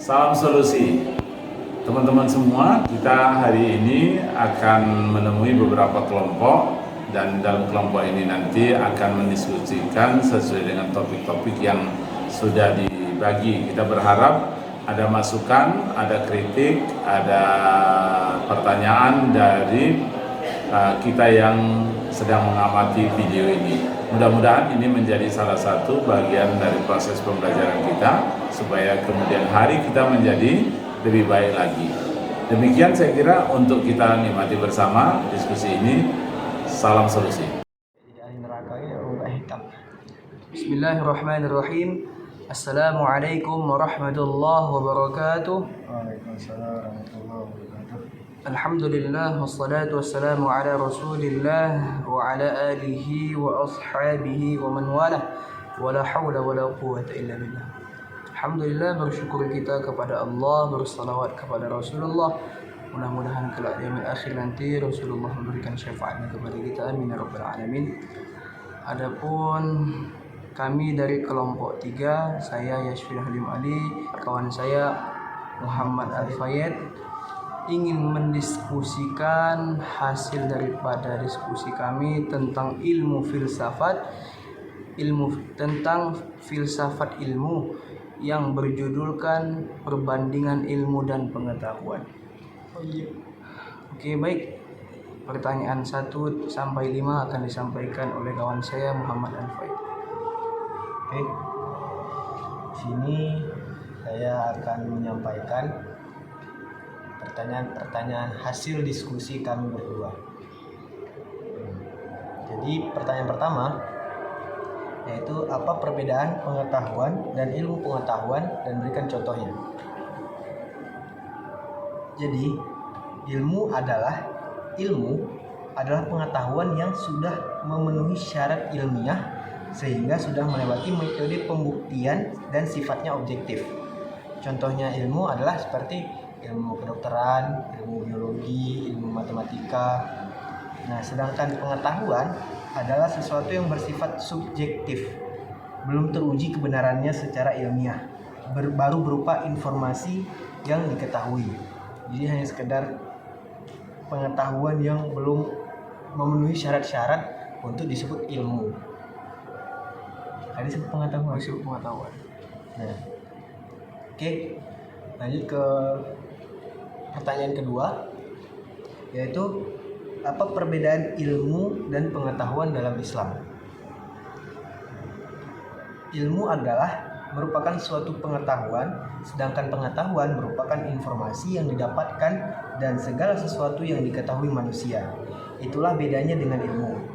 Salam solusi. Teman-teman semua, kita hari ini akan menemui beberapa kelompok dan dalam kelompok ini nanti akan mendiskusikan sesuai dengan topik-topik yang sudah dibagi. Kita berharap ada masukan, ada kritik, ada pertanyaan dari kita yang sedang mengamati video ini. Mudah-mudahan ini menjadi salah satu bagian dari proses pembelajaran kita supaya kemudian hari kita menjadi lebih baik lagi. Demikian saya kira untuk kita nikmati bersama diskusi ini. Salam solusi. Bismillahirrahmanirrahim. Assalamualaikum warahmatullahi wabarakatuh. Waalaikumsalam warahmatullahi wabarakatuh. Alhamdulillah wassalatu wassalamu ala Rasulillah wa ala alihi wa ashabihi wa man walah. Wala haula wala quwwata illa billah. Alhamdulillah, bersyukur kita kepada Allah, bersalawat kepada Rasulullah. Mudah-mudahan kelak di akhir nanti Rasulullah memberikan syafaatnya kepada kita, amin ya rabbal alamin. Adapun kami dari kelompok 3, saya Yasfir Halim Ali, kawan saya Muhammad Al-Fayed, ingin mendiskusikan hasil daripada diskusi kami tentang tentang filsafat ilmu yang berjudulkan perbandingan ilmu dan pengetahuan. Oke, baik. Pertanyaan 1 sampai 5 akan disampaikan oleh kawan saya Muhammad Al-Fayed. Oke. Sini saya akan menyampaikan pertanyaan-pertanyaan hasil diskusi kami berdua. Jadi pertanyaan pertama yaitu apa perbedaan pengetahuan dan ilmu pengetahuan dan berikan contohnya. Jadi ilmu adalah pengetahuan yang sudah memenuhi syarat ilmiah sehingga sudah melewati metode pembuktian dan sifatnya objektif. Contohnya ilmu adalah seperti ilmu kedokteran, ilmu biologi, ilmu matematika. Nah, sedangkan pengetahuan adalah sesuatu yang bersifat subjektif, belum teruji kebenarannya secara ilmiah, baru berupa informasi yang diketahui. Jadi hanya sekedar pengetahuan yang belum memenuhi syarat-syarat untuk disebut ilmu. Tadi disebut pengetahuan. Nah, oke, lanjut ke pertanyaan kedua, yaitu apa perbedaan ilmu dan pengetahuan dalam Islam? Ilmu adalah merupakan suatu pengetahuan, sedangkan pengetahuan merupakan informasi yang didapatkan dan segala sesuatu yang diketahui manusia. Itulah bedanya dengan ilmu.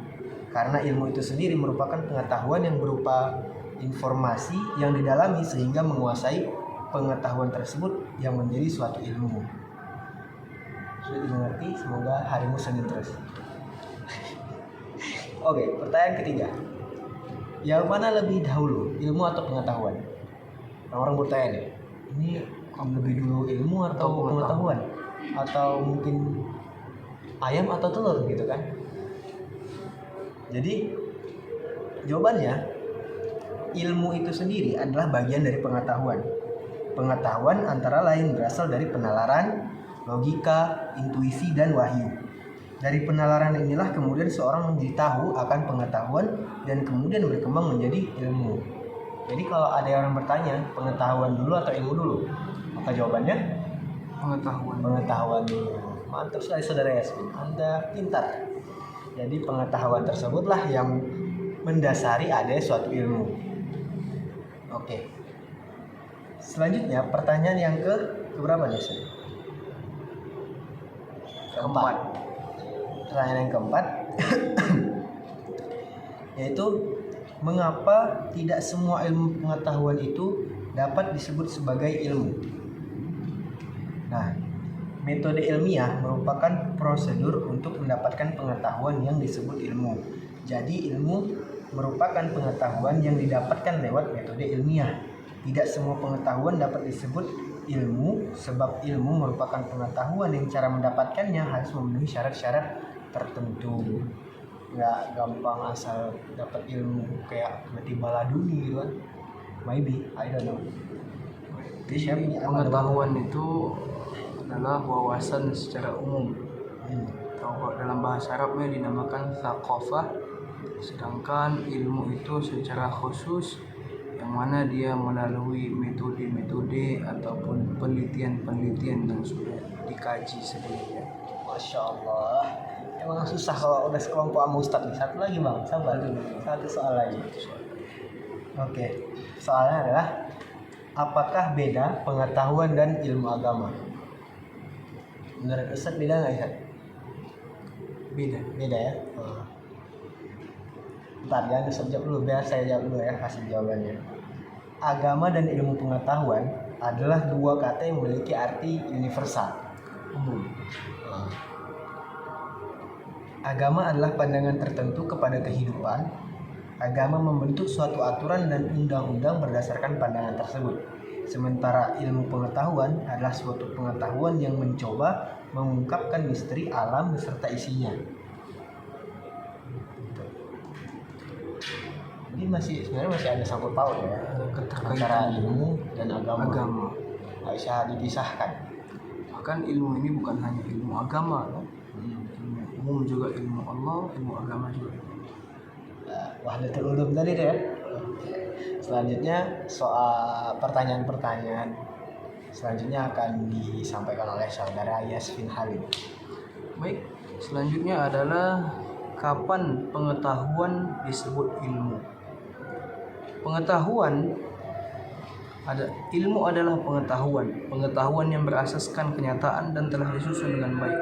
Karena ilmu itu sendiri merupakan pengetahuan yang berupa informasi yang didalami sehingga menguasai pengetahuan tersebut yang menjadi suatu ilmu. Sudah dimengerti? Semoga harimu senin terus. Oke, pertanyaan ketiga. Yang mana lebih dahulu, ilmu atau pengetahuan? Orang bertanya nih, ini lebih dulu ilmu atau pengetahuan? Atau mungkin ayam atau telur gitu kan? Jadi jawabannya, ilmu itu sendiri adalah bagian dari pengetahuan. Pengetahuan antara lain berasal dari penalaran, logika, intuisi, dan wahyu. Dari penalaran inilah kemudian seorang menjadi tahu akan pengetahuan dan kemudian berkembang menjadi ilmu. Jadi kalau ada orang bertanya pengetahuan dulu atau ilmu dulu, maka jawabannya pengetahuan dulu. Mantap sekali saudara Yasmin, Anda pintar. Jadi pengetahuan tersebutlah yang mendasari adanya suatu ilmu. Oke. Selanjutnya pertanyaan yang keberapa nih? Keempat. Pertanyaan yang keempat yaitu mengapa tidak semua ilmu pengetahuan itu dapat disebut sebagai ilmu? Nah, metode ilmiah merupakan prosedur untuk mendapatkan pengetahuan yang disebut ilmu. Jadi ilmu merupakan pengetahuan yang didapatkan lewat metode ilmiah. Tidak semua pengetahuan dapat disebut ilmu sebab ilmu merupakan pengetahuan yang cara mendapatkannya harus memenuhi syarat-syarat tertentu. Nggak gampang asal dapat ilmu kayak tiba-tiba laduni gitu kan. Maybe, I don't know. Jadi Syekh Pengetahuan itu adalah wawasan secara umum. Atau dalam bahasa Arabnya dinamakan thaqafah. Sedangkan ilmu itu secara khusus yang mana dia melalui metode-metode ataupun penelitian-penelitian yang sudah dikaji sebelumnya. Masya Allah. Emang susah kalau udah sekelompok sama Ustadz nih. Satu lagi bang, sabar. Satu soal lagi. Oke, soalnya adalah apakah beda pengetahuan dan ilmu agama? Menurut Ustadz beda nggak ya? Beda ya. Bentar, jangan Ustadz jawab dulu, biar saya jawab dulu ya, kasih jawabannya. Agama dan ilmu pengetahuan adalah dua kata yang memiliki arti universal, umum. Agama adalah pandangan tertentu kepada kehidupan. Agama membentuk suatu aturan dan undang-undang berdasarkan pandangan tersebut. Sementara ilmu pengetahuan adalah suatu pengetahuan yang mencoba mengungkapkan misteri alam beserta isinya. Jadi sebenarnya masih ada sangkut paut ya antara ilmu dan agama. Nggak bisa dipisahkan. Bahkan ilmu ini bukan hanya ilmu agama, kan? Ilmu umum juga, ilmu Allah, ilmu agama juga. Wahdatul ulum tadi deh. Selanjutnya soal pertanyaan-pertanyaan selanjutnya akan disampaikan oleh saudara Yasmin Halim. Baik, selanjutnya adalah kapan pengetahuan disebut ilmu. Ilmu adalah pengetahuan yang berasaskan kenyataan dan telah disusun dengan baik.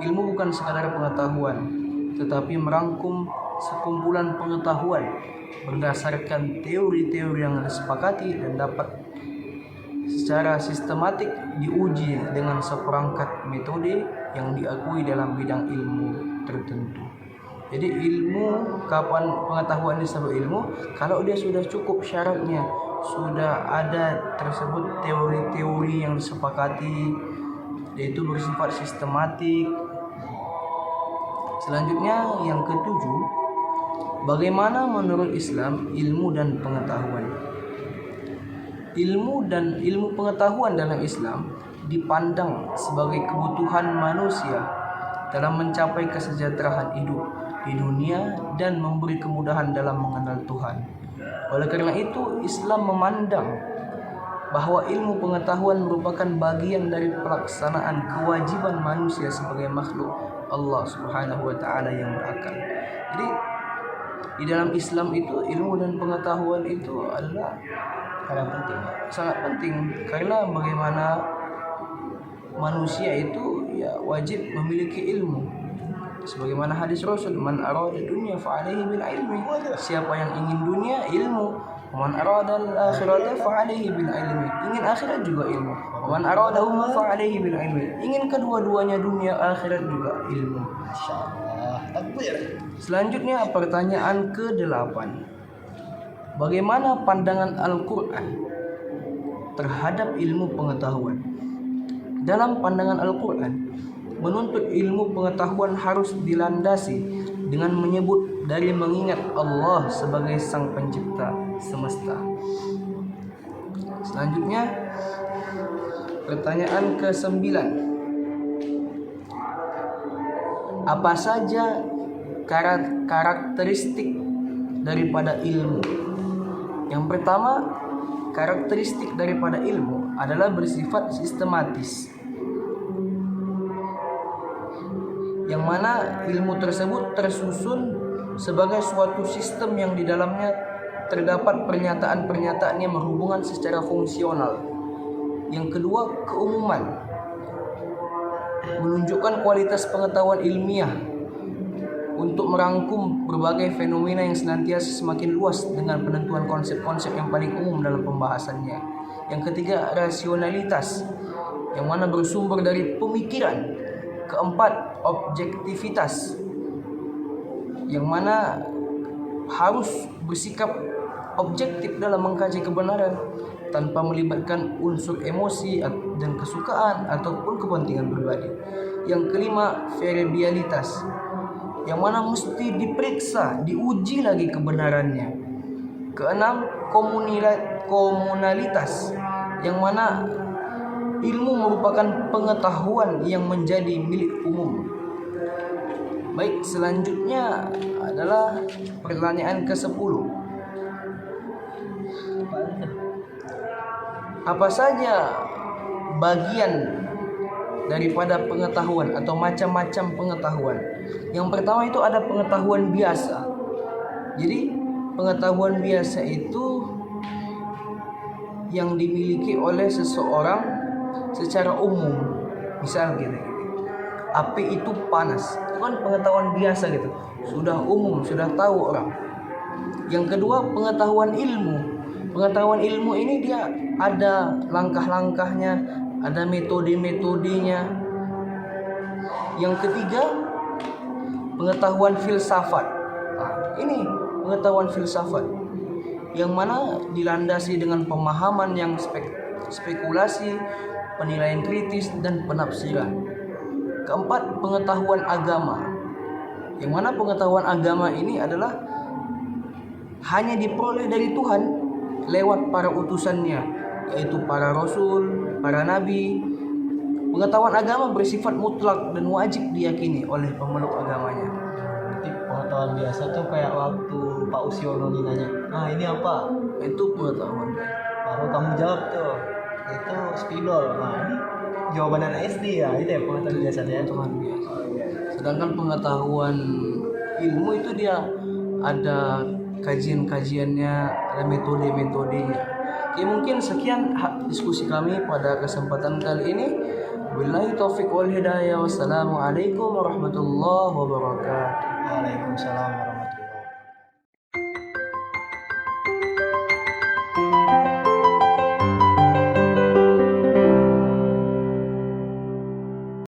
Ilmu bukan sekadar pengetahuan, tetapi merangkum sekumpulan pengetahuan berdasarkan teori-teori yang disepakati dan dapat secara sistematik diuji dengan seperangkat metode yang diakui dalam bidang ilmu tertentu. Jadi kapan pengetahuan disebut ilmu? Kalau dia sudah cukup syaratnya, sudah ada tersebut teori-teori yang disepakati, yaitu bersifat sistematik. Selanjutnya yang ketujuh, bagaimana menurut Islam ilmu dan pengetahuan? Ilmu pengetahuan dalam Islam dipandang sebagai kebutuhan manusia dalam mencapai kesejahteraan hidup di dunia dan memberi kemudahan dalam mengenal Tuhan. Oleh karena itu, Islam memandang bahwa ilmu pengetahuan merupakan bagian dari pelaksanaan kewajiban manusia sebagai makhluk Allah Subhanahu wa taala yang berakal. Jadi di dalam Islam itu ilmu dan pengetahuan itu adalah sangat penting karena bagaimana manusia itu ya wajib memiliki ilmu. Sebagaimana hadis Rasul, man arada dunya fa alaihi bil ilmi. Siapa yang ingin dunia, ilmu. Man arada al akhirata fa alaihi bil ilmi. Ingin akhirat juga ilmu. Man aradahuma fa alaihi bil ilmi. Ingin kedua-duanya dunia akhirat juga ilmu. Masyaallah. Takbir. Selanjutnya pertanyaan ke-8. Bagaimana pandangan Al-Qur'an terhadap ilmu pengetahuan? Dalam pandangan Al-Qur'an, menuntut ilmu pengetahuan harus dilandasi dengan menyebut dari mengingat Allah sebagai sang pencipta semesta. Selanjutnya pertanyaan ke-9. Apa saja karakteristik daripada ilmu? Yang pertama, karakteristik daripada ilmu adalah bersifat sistematis, yang mana ilmu tersebut tersusun sebagai suatu sistem yang di dalamnya terdapat pernyataan-pernyataan yang berhubungan secara fungsional. Yang kedua, keumuman, menunjukkan kualitas pengetahuan ilmiah untuk merangkum berbagai fenomena yang senantiasa semakin luas dengan penentuan konsep-konsep yang paling umum dalam pembahasannya. Yang ketiga, rasionalitas, yang mana bersumber dari pemikiran. Keempat, objektivitas, yang mana harus bersikap objektif dalam mengkaji kebenaran tanpa melibatkan unsur emosi dan kesukaan ataupun kepentingan pribadi. Yang kelima, variabilitas, yang mana mesti diperiksa, diuji lagi kebenarannya. Keenam, komunalitas, yang mana ilmu merupakan pengetahuan yang menjadi milik umum. Baik, selanjutnya adalah pertanyaan ke-10. Apa saja bagian daripada pengetahuan atau macam-macam pengetahuan? Yang pertama itu ada pengetahuan biasa. Jadi pengetahuan biasa itu yang dimiliki oleh seseorang secara umum. Misal gini, api itu panas, itu kan pengetahuan biasa gitu, sudah umum, sudah tahu orang. Yang kedua, pengetahuan ilmu. Pengetahuan ilmu ini dia ada langkah-langkahnya, ada metode-metodenya. Yang ketiga, pengetahuan filsafat. Nah, ini pengetahuan filsafat yang mana dilandasi dengan pemahaman yang spekulasi, penilaian kritis, dan penafsiran. Keempat, pengetahuan agama, yang mana pengetahuan agama ini adalah hanya diperoleh dari Tuhan lewat para utusannya, yaitu para rasul, para nabi. Pengetahuan agama bersifat mutlak dan wajib diyakini oleh pemeluk agamanya. Berarti pengetahuan biasa tuh kayak waktu Pak Usiono nih nanya, nah ini apa? Itu pengetahuan. Baru kamu jawab tuh, itu spidol. Nah ini jawaban anak SD ya, itu ya pengetahuan biasa ya. Pengetahuan biasa. Sedangkan pengetahuan ilmu itu dia ada kajian-kajiannya, ada metode-metodenya. Oke, mungkin sekian diskusi kami pada kesempatan kali ini. Wabillahi taufiq wal hidayah. Wassalamualaikum warahmatullahi wabarakatuh. Waalaikumsalam warahmatullahi wabarakatuh.